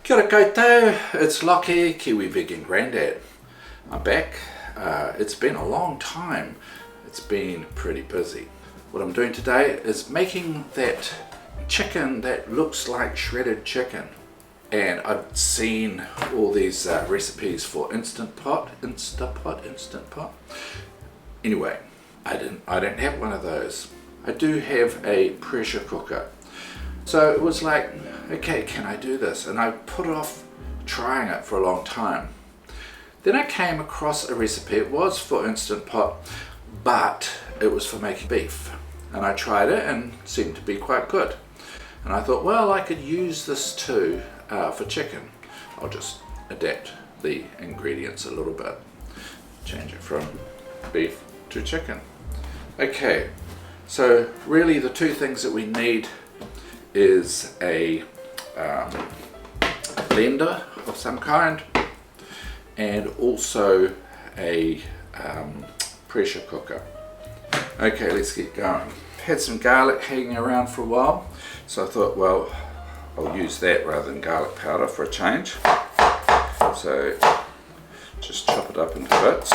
Kia ora koutou, it's Lockie, Kiwi Vegan Grandad. I'm back. It's been a long time. It's been pretty busy. What I'm doing today is making that chicken that looks like shredded chicken. And I've seen all these recipes for Instant Pot. Anyway, I don't have one of those. I do have a pressure cooker. So it was like, okay, can I do this? And I put off trying it for a long time. Then I came across a recipe. It was for Instant Pot, but it was for making beef. And I tried it and it seemed to be quite good. And I thought, well, I could use this too for chicken. I'll just adapt the ingredients a little bit. Change it from beef to chicken. Okay, so really the two things that we need is a blender of some kind and also a pressure cooker. Okay, let's get going. Had some garlic hanging around for a while, so I thought, well, I'll use that rather than garlic powder for a change. So just chop it up into bits.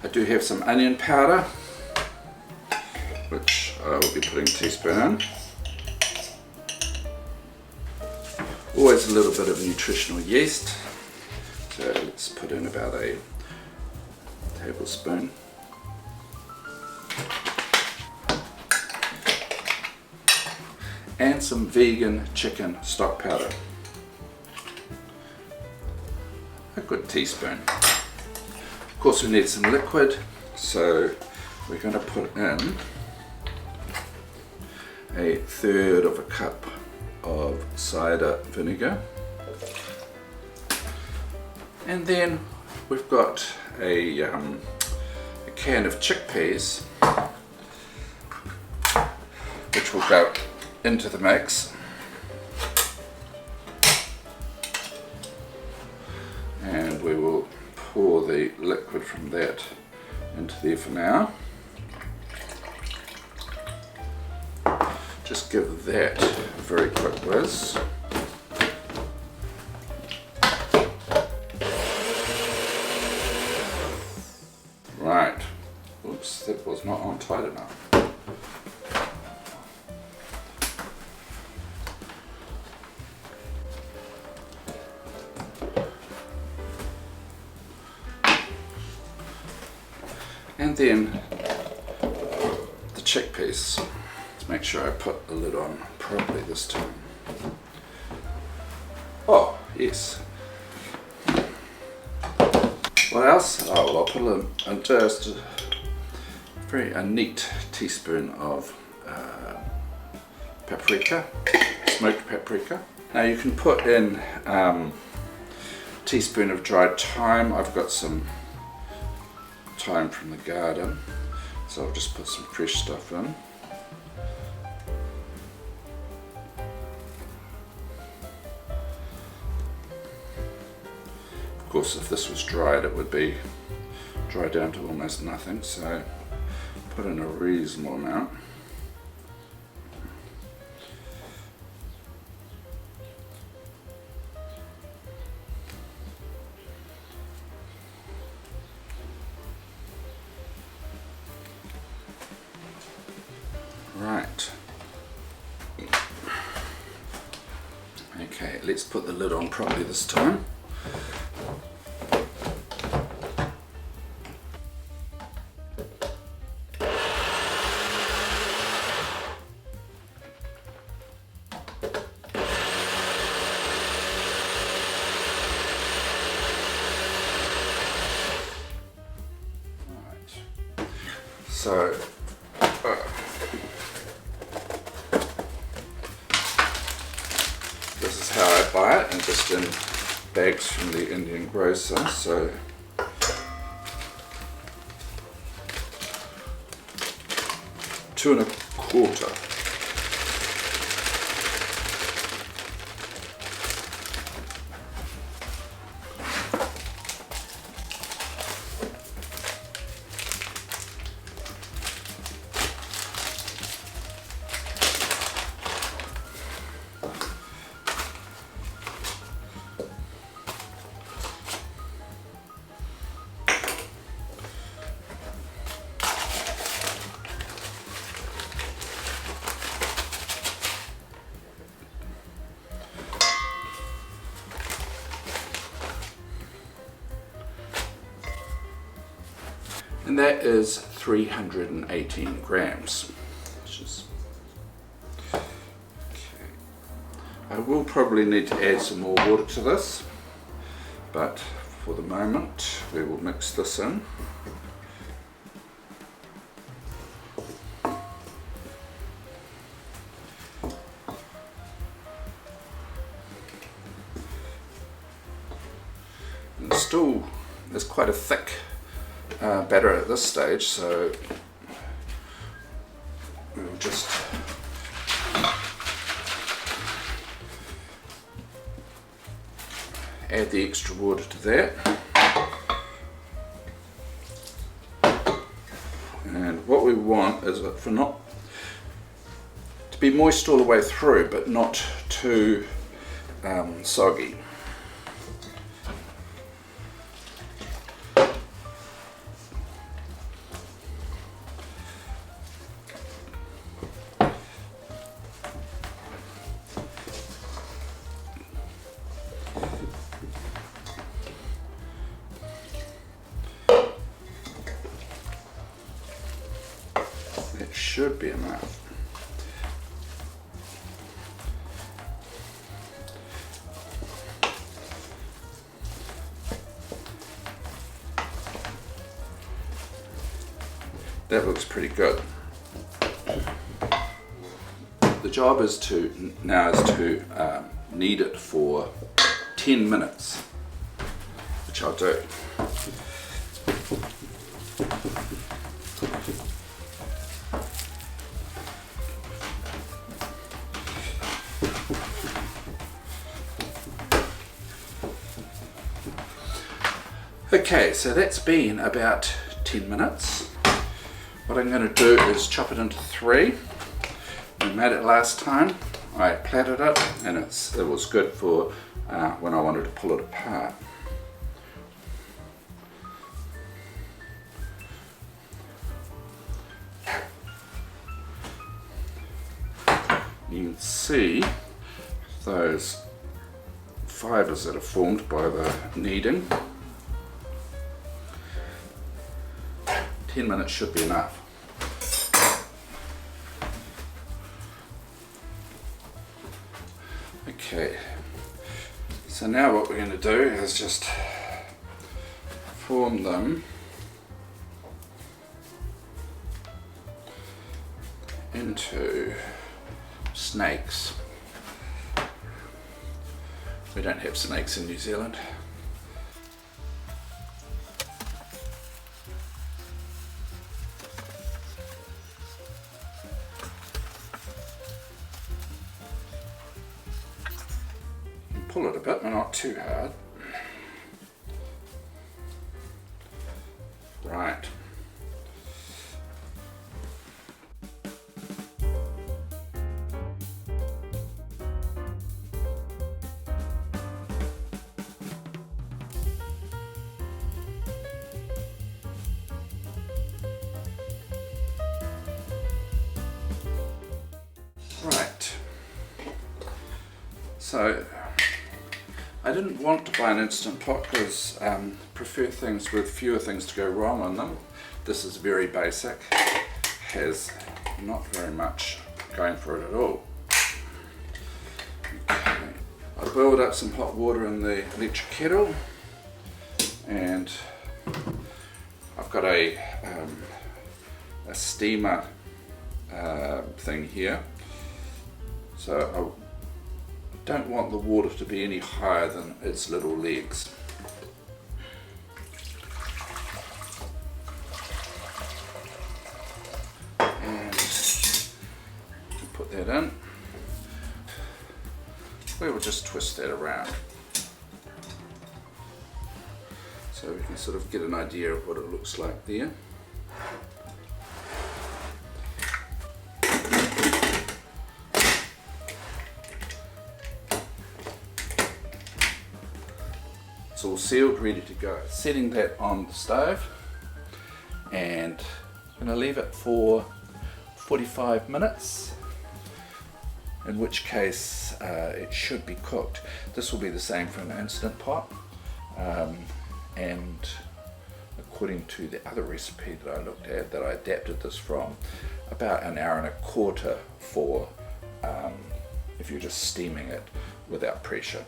I do have some onion powder, which I will be putting a teaspoon in. Always a little bit of nutritional yeast, so let's put in about a tablespoon. And some vegan chicken stock powder, a good teaspoon. Of course we need some liquid, so we're going to put in a third of a cup of cider vinegar, and then we've got a can of chickpeas which will go into the mix, and we will pour the liquid from that into there for now. Just give that a very quick whiz. Right, oops, that was not on tight enough. And then the chickpeas. Let's make sure I put the lid on properly this time. Oh, yes. What else? Oh, well, I'll put just a neat teaspoon of paprika, smoked paprika. Now you can put in a teaspoon of dried thyme. I've got some thyme from the garden, so I'll just put some fresh stuff in. Of course, if this was dried, it would be dried down to almost nothing, so put in a reasonable amount. Right. Okay, let's put the lid on properly this time. So this is how I buy it, and just in bags from the Indian grocer. So two and a quarter. and that is 318 grams. Which is, okay. I will probably need to add some more water to this, but for the moment we will mix this in. And still, there's quite a thick batter at this stage, so we'll just add the extra water to that. And what we want is it to be moist all the way through, but not too soggy. That should be enough. That looks pretty good. The job is to knead it for 10 minutes, which I'll do. Okay, so that's been about 10 minutes. What I'm going to do is chop it into 3. We made it last time. I platted it, and it was good for when I wanted to pull it apart. You can see those fibres that are formed by the kneading. 10 minutes should be enough. Okay, so now what we're going to do is just form them into snakes. We don't have snakes in New Zealand. Pull it a bit, but not too hard. Right. Right. So I didn't want to buy an Instant Pot because I prefer things with fewer things to go wrong on them. This is very basic, has not very much going for it at all. Okay. I boiled up some hot water in the electric kettle, and I've got a steamer thing here, so I don't want the water to be any higher than its little legs. And put that in. We will just twist that around so we can sort of get an idea of what it looks like there. It's all sealed, ready to go. Setting that on the stove, and I'm going to leave it for 45 minutes, in which case it should be cooked. This will be the same for an Instant Pot, and according to the other recipe that I looked at, that I adapted this from, about an hour and a quarter for if you're just steaming it without pressure.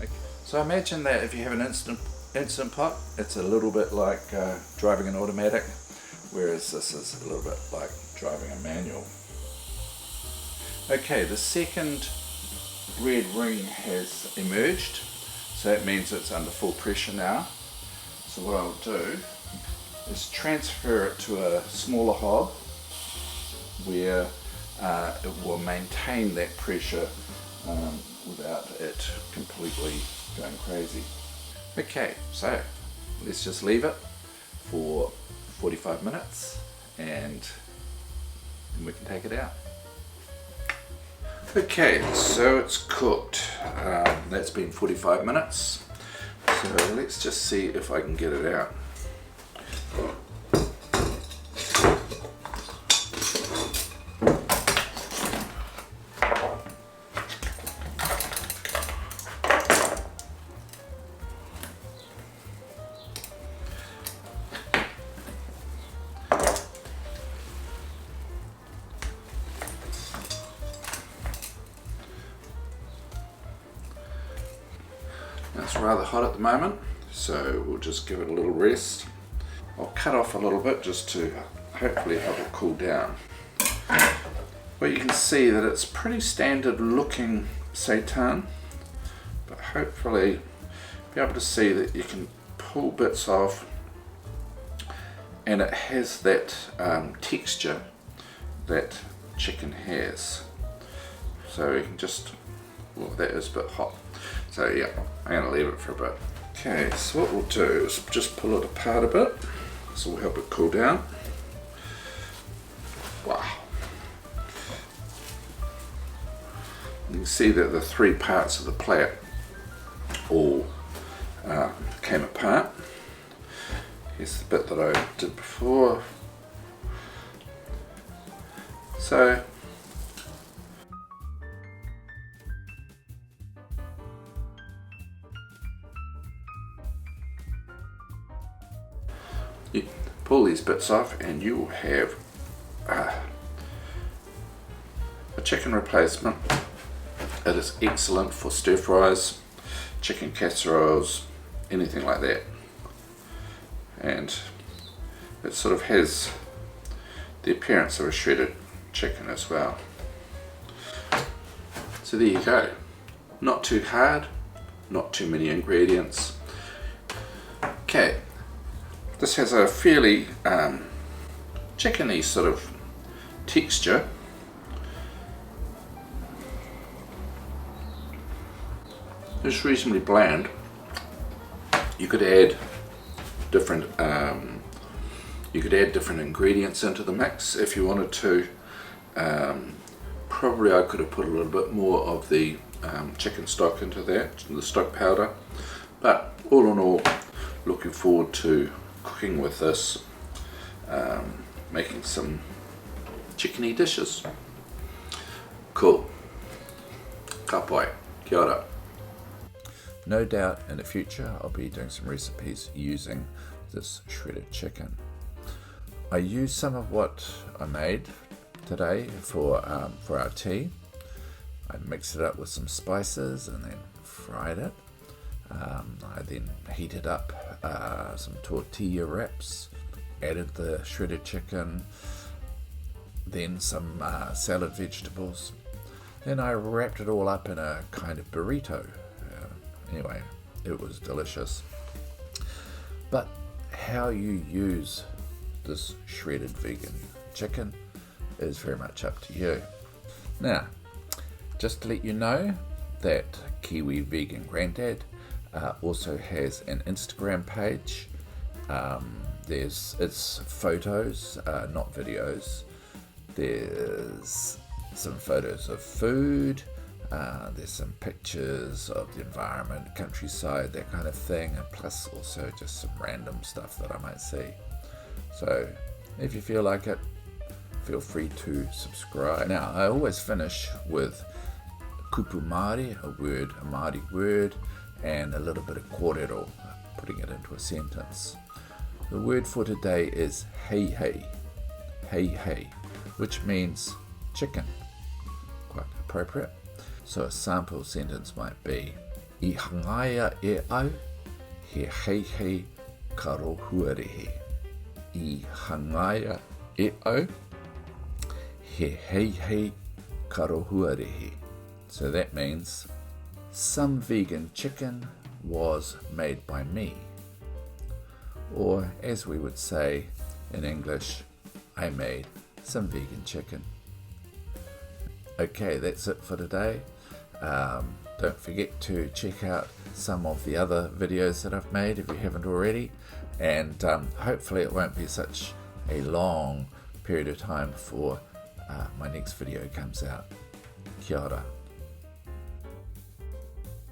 Okay. So imagine that if you have an instant pot, it's a little bit like driving an automatic, whereas this is a little bit like driving a manual. Okay, the second red ring has emerged, so that means it's under full pressure now. So what I'll do is transfer it to a smaller hob where it will maintain that pressure without it completely going crazy. Okay, so let's just leave it for 45 minutes and then we can take it out. Okay, so it's cooked. That's been 45 minutes. So let's just see if I can get it out. It's rather hot at the moment, so we'll just give it a little rest. I'll cut off a little bit just to hopefully help it cool down. Well, you can see that it's pretty standard looking seitan, but hopefully be able to see that you can pull bits off and it has that texture that chicken has. So you can just, well, that is a bit hot. So yeah, I'm going to leave it for a bit. Okay, so what we'll do is just pull it apart a bit. This will help it cool down. Wow. You can see that the three parts of the plate all came apart. Here's the bit that I did before. So you pull these bits off and you will have a chicken replacement. It is excellent for stir fries, chicken casseroles, anything like that. And it sort of has the appearance of a shredded chicken as well. So there you go. Not too hard, not too many ingredients. Okay. This has a fairly chickeny sort of texture. It's reasonably bland. You could add different ingredients into the mix if you wanted to. Probably I could have put a little bit more of the chicken stock into that, the stock powder. But all in all, looking forward to cooking with this, making some chickeny dishes. Cool. Ka pai. Kia ora. No doubt in the future I'll be doing some recipes using this shredded chicken. I used some of what I made today for our tea. I mixed it up with some spices and then fried it. I then heated up some tortilla wraps, added the shredded chicken, then some salad vegetables. Then I wrapped it all up in a kind of burrito. Anyway, it was delicious. But how you use this shredded vegan chicken is very much up to you. Now, just to let you know that Kiwi Vegan Grandad also has an Instagram page. It's photos, not videos. There's some photos of food. There's some pictures of the environment, countryside, that kind of thing, and plus also just some random stuff that I might see. So if you feel like it, feel free to subscribe. Now, I always finish with kupu Māori, a Māori word, and a little bit of kōrero, putting it into a sentence. The word for today is hei hei, which means chicken. Quite appropriate. So a sample sentence might be, I hangaia e au, he hei hei karo huarehe. I hangaia e au, he hei hei karo huarehe. So that means, some vegan chicken was made by me. Or, as we would say in English, I made some vegan chicken. Okay, that's it for today. Don't forget to check out some of the other videos that I've made if you haven't already, and hopefully it won't be such a long period of time before my next video comes out. Kia ora.